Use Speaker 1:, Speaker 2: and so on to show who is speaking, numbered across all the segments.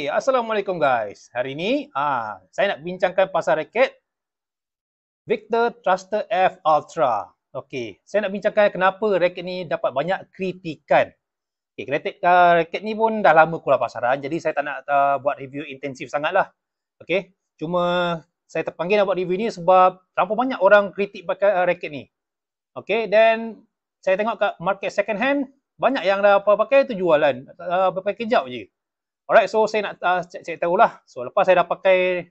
Speaker 1: Okey, Assalamualaikum guys. Hari ni saya nak bincangkan pasal raket Victor Thruster F Ultra. Okey, saya nak bincangkan kenapa raket ni dapat banyak kritikan. Okey, raket ni pun dah lama keluar pasaran, jadi saya tak nak buat review intensif sangatlah. Okey, cuma saya terpanggil nak buat review ni sebab terlalu banyak orang kritik pakai raket ni. Okey, dan saya tengok kat market second hand, banyak yang dah pakai tu jualan, pakai kejap je. Alright, so saya nak cek tahulah. So lepas saya dah pakai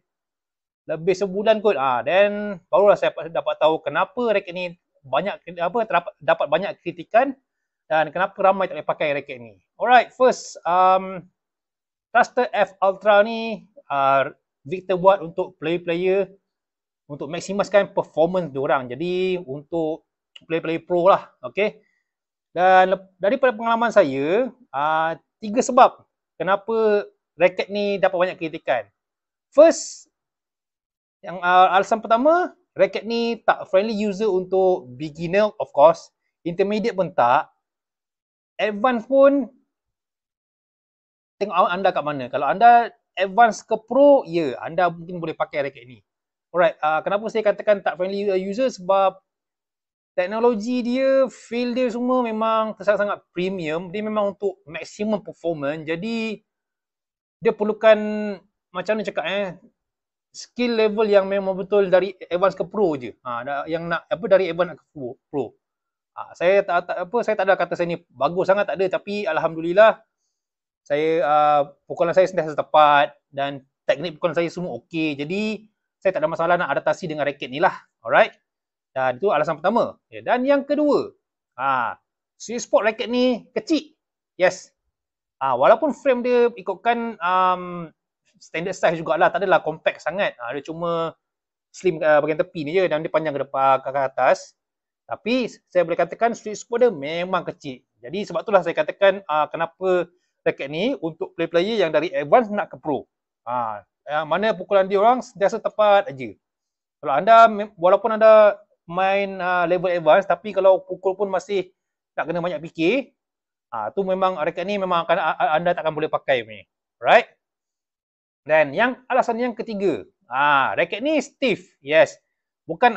Speaker 1: lebih sebulan kot, then barulah saya dapat tahu kenapa raket ni dapat banyak kritikan dan kenapa ramai tak boleh pakai raket ni. Alright, first Thruster F Ultra ni Victor buat untuk player-player untuk maksimaskan performance diorang. Jadi untuk player-player pro lah, okey. Dan daripada pengalaman saya, 3 sebab kenapa raket ni dapat banyak kritikan. First, yang alasan pertama, raket ni tak friendly user untuk beginner of course, intermediate pun tak, advance pun tengok anda kat mana. Kalau anda advance ke pro, ya, anda mungkin boleh pakai raket ni. Alright, kenapa saya katakan tak friendly user? Sebab teknologi dia, feel dia semua memang sangat-sangat premium. Dia memang untuk maximum performance. Jadi dia perlukan, macam mana cakap skill level yang memang betul dari advance ke pro je. Yang nak dari advance ke pro. Saya tak ada kata saya ni bagus sangat, tak ada, tapi alhamdulillah saya pukulan saya sentiasa tepat dan teknik pukulan saya semua okey. Jadi saya tak ada masalah nak adaptasi dengan raket ni lah. Alright. Dan itu alasan pertama. Dan yang kedua, sweet spot raket ni kecil. Yes. Walaupun frame dia ikutkan standard size jugalah, tak adalah compact sangat. Dia cuma slim bahagian tepi ni je dan dia panjang ke depan ke atas. Tapi saya boleh katakan sweet spot dia memang kecil. Jadi sebab itulah saya katakan kenapa raket ni untuk player-player yang dari advance nak ke pro. Yang mana pukulan dia orang sentiasa tepat aja. Kalau anda, walaupun anda main level advance, tapi kalau pukul pun masih nak kena banyak fikir, tu memang raket ni memang anda tak akan boleh pakai punya. Right? Dan alasan yang ketiga, raket ni stiff. Yes. Bukan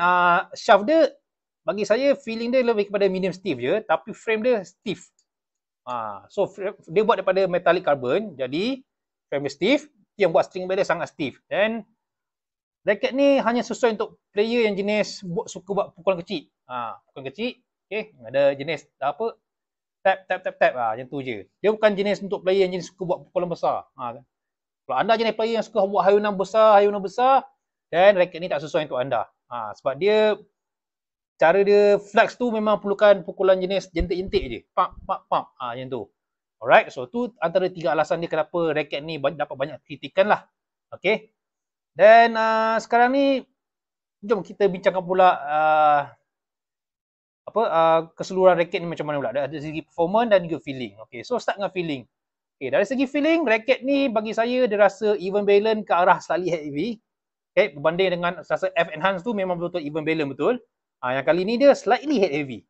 Speaker 1: shaft dia, bagi saya feeling dia lebih kepada medium stiff je, tapi frame dia stiff. So dia buat daripada metallic carbon, jadi frame dia stiff, yang buat string ball dia sangat stiff. Dan raket ni hanya sesuai untuk player yang jenis suka buat pukulan kecil. Pukulan kecil, okey, ada jenis tap, macam tu je. Dia bukan jenis untuk player yang jenis suka buat pukulan besar. Kalau anda jenis player yang suka buat hayunan besar, dan raket ni tak sesuai untuk anda. Sebab dia, cara dia flex tu memang perlukan pukulan jenis jentik-jentik je. Macam tu. Alright, so tu antara 3 alasan dia kenapa raket ni dapat banyak kritikan lah. Okey. Dan sekarang ni, jom kita bincangkan pula keseluruhan raket ni macam mana pula. Dari segi performance dan juga feeling. Okay, so start dengan feeling. Okay, dari segi feeling, raket ni bagi saya dia rasa even balance ke arah slightly heavy. Okay, berbanding dengan rasa F Enhance tu memang betul-betul even balance betul. Yang kali ni dia slightly head heavy.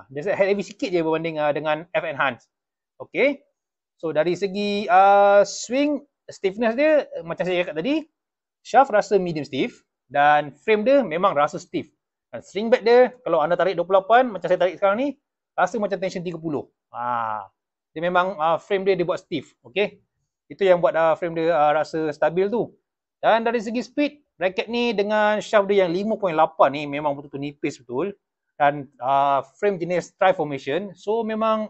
Speaker 1: Dia head heavy sikit je berbanding dengan F Enhance. Okay, so dari segi swing, stiffness dia macam saya cakap tadi, shaft rasa medium stiff dan frame dia memang rasa stiff. Dan string back dia, kalau anda tarik 28 macam saya tarik sekarang ni, rasa macam tension 30. Dia memang frame dia buat stiff. Okay, itu yang buat frame dia rasa stabil tu. Dan dari segi speed, raket ni dengan shaft dia yang 5.8 ni memang betul-betul nipis betul. Dan frame jenis tri-formation, so memang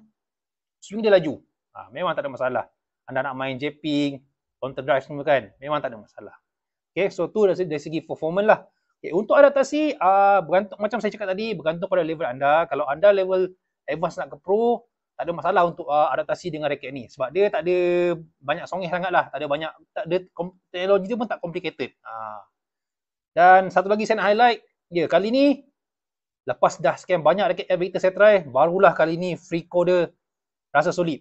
Speaker 1: swing dia laju. Memang tak ada masalah. Anda nak main japping, counter drive semua kan, memang tak ada masalah. Okay, so tu dari segi performance lah. Okay, untuk adaptasi, bergantung, macam saya cakap tadi, bergantung pada level anda. Kalau anda level advance nak ke pro, tak ada masalah untuk adaptasi dengan raket ni. Sebab dia tak ada banyak songih sangat lah. Tak ada teknologi dia pun tak complicated. Dan satu lagi saya nak highlight, kali ni, lepas dah sekian banyak raket Victor saya try, barulah kali ni Freeco dia rasa solid.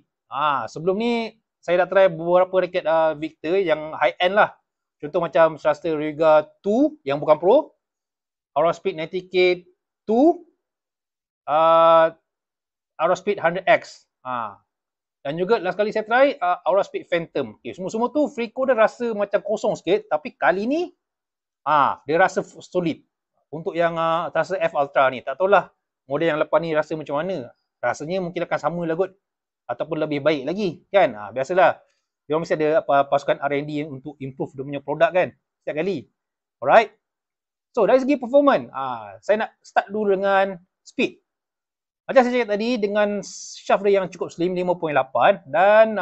Speaker 1: Sebelum ni, saya dah try beberapa raket Victor yang high end lah. Contoh macam Thruster Riga 2 yang bukan pro, Aura Speed 90K 2, Aura Speed 100X. Dan juga last kali saya try Aura Speed Phantom. Okay, semua-semua tu Freeco dia rasa macam kosong sikit, tapi kali ni dia rasa solid. Untuk yang rasa F Ultra ni, tak tahulah model yang lepas ni rasa macam mana. Rasanya mungkin akan sama lah kot, ataupun lebih baik lagi kan. Biasalah dia mesti ada pasukan R&D untuk improve dia punya produk kan setiap kali. Alright. So dari segi performance, saya nak start dulu dengan speed. Macam saya cakap tadi, dengan shaft dia yang cukup slim 5.8 dan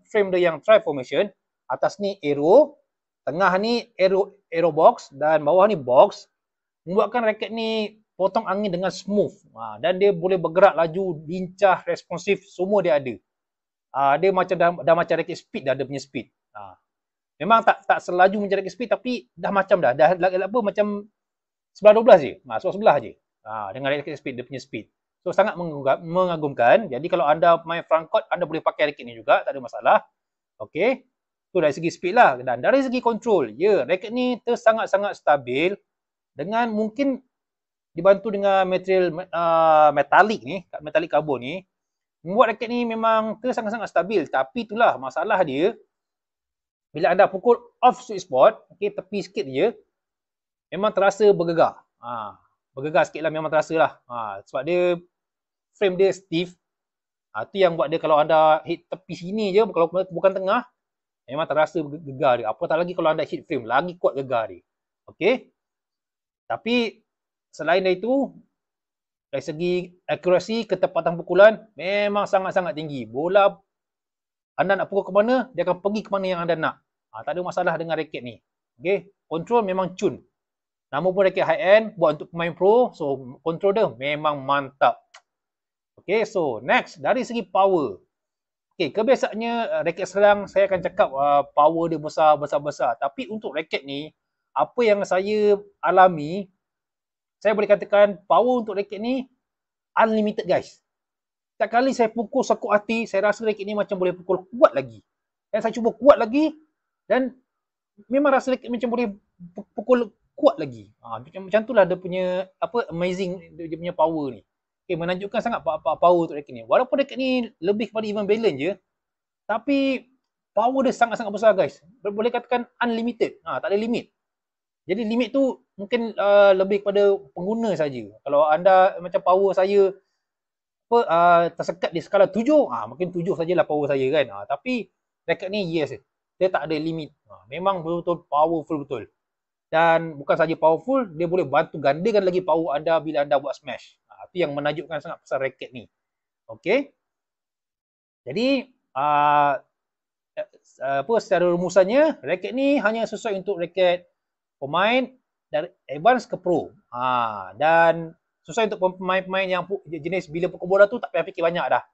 Speaker 1: frame dia yang tri-formation, atas ni aero, tengah ni aero box dan bawah ni box, membuatkan raket ni potong angin dengan smooth. Dan dia boleh bergerak laju, lincah, responsif, semua dia ada. Dia macam dah macam raket speed dah, dia punya speed. Memang tak selaju macam raket speed, tapi dah macam dah apa macam 11-12 je. Sebelah je. Dengan raket speed, dia punya speed. So sangat mengagumkan. Jadi kalau anda main front court, anda boleh pakai raket ni juga, tak ada masalah. Okay. Tu dari segi speed lah. Dan dari segi control, raket ni sangat-sangat stabil dengan mungkin dibantu dengan material metalik ni, metalik karbon ni, membuat raket ni memang sangat-sangat stabil. Tapi itulah masalah dia, bila anda pukul off sweet spot, okay, tepi sikit je, memang terasa bergegar. Bergegar sikit lah, memang terasa lah. Sebab dia frame dia stiff. Tu yang buat dia kalau anda hit tepi sini je, kalau bukan tengah, memang terasa gegar dia. Apatah lagi kalau anda hit frame, lagi kuat gegar dia. Okay. Tapi selain dari itu, dari segi akurasi, ketepatan pukulan, memang sangat-sangat tinggi. Bola anda nak pukul ke mana, dia akan pergi ke mana yang anda nak. Tak ada masalah dengan raket ni. Okay. Control memang cun. Nama pun raket high end, buat untuk pemain pro, so control dia memang mantap. Okay, so next, dari segi power. Okay, kebiasaannya raket serang, saya akan cakap power dia besar. Tapi untuk raket ni, apa yang saya alami, saya boleh katakan power untuk raket ni unlimited guys. Setiap kali saya pukul sekuat hati, saya rasa raket ni macam boleh pukul kuat lagi. Dan saya cuba kuat lagi, dan memang rasa raket macam boleh pukul kuat lagi. Macam itulah dia punya amazing dia punya power ni. Okay, menunjukkan sangat power untuk raket ni. Walaupun raket ni lebih kepada even balance je, tapi power dia sangat-sangat besar guys. Boleh katakan unlimited. Tak ada limit. Jadi limit tu mungkin lebih kepada pengguna saja. Kalau anda macam power saya tersekat di skala 7, mungkin 7 sajalah power saya kan. Tapi raket ni yes, dia tak ada limit. Memang betul-betul powerful betul. Dan bukan saja powerful, dia boleh bantu gandakan lagi power anda bila anda buat smash. Itu yang menakjubkan sangat pasal raket ni. Okay. Jadi secara rumusannya, raket ni hanya sesuai untuk raket pemain dari advance ke pro. Dan sesuai untuk pemain-pemain yang jenis bila pukul bola tu tak payah fikir banyak dah.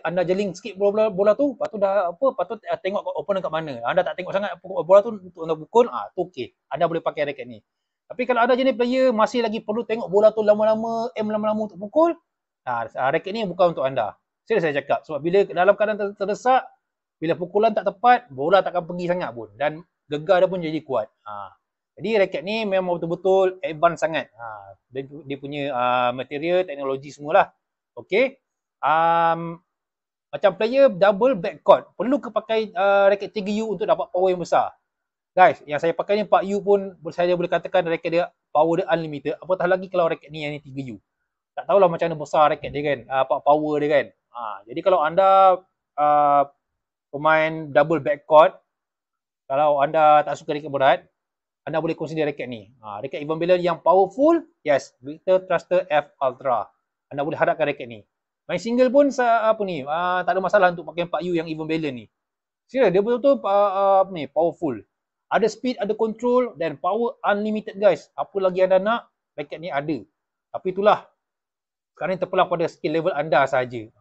Speaker 1: Anda jeling sikit bola tu, lepas tu dah patut tengok opponent kat mana. Anda tak tengok sangat bola tu untuk anda pukul, tu okey. Anda boleh pakai raket ni. Tapi kalau ada jenis player masih lagi perlu tengok bola tu lama-lama, lama-lama untuk pukul, raket ni bukan untuk anda. Serius saya cakap. Sebab bila dalam keadaan terdesak, bila pukulan tak tepat, bola takkan pergi sangat pun. Dan gegar dia pun jadi kuat. Jadi raket ni memang betul-betul advance sangat. Dia punya material, teknologi semualah. Okay. Macam player double backcourt, perlu ke pakai raket 3U untuk dapat power yang besar. Guys, yang saya pakai ni 4U pun saya boleh katakan raket dia power dia unlimited. Apatah lagi kalau raket ni yang ni 3U. Tak tahulah macam mana besar raket dia kan, power dia kan. Jadi kalau anda pemain double backcourt, kalau anda tak suka raket berat, anda boleh consider raket ni. Raket even balance yang powerful, yes, Victor Thruster F Ultra. Anda boleh harapkan raket ni. Main single pun tak ada masalah untuk pakai 4U yang even balance ni. Serius, dia betul-betul powerful. Ada speed, ada control dan power unlimited guys. Apa lagi anda nak, raket ni ada. Tapi itulah, sekarang ni terpulang pada skill level anda sahaja.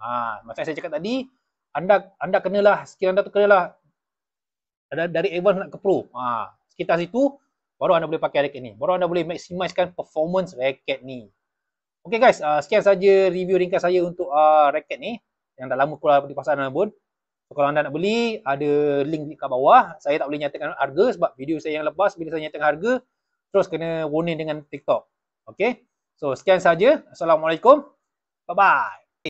Speaker 1: Macam saya cakap tadi, anda kenalah, skill anda tu kenalah dari advance nak ke pro. Sekitar situ, baru anda boleh pakai raket ni. Baru anda boleh maximizekan performance raket ni. Okay guys, sekian saja review ringkas saya untuk raket ni. Yang dah lama keluar di pasaran pun. So, kalau anda nak beli, ada link kat bawah. Saya tak boleh nyatakan harga sebab video saya yang lepas, bila saya nyatakan harga, terus kena warning dengan TikTok. Okay. So, sekian saja. Assalamualaikum. Bye-bye.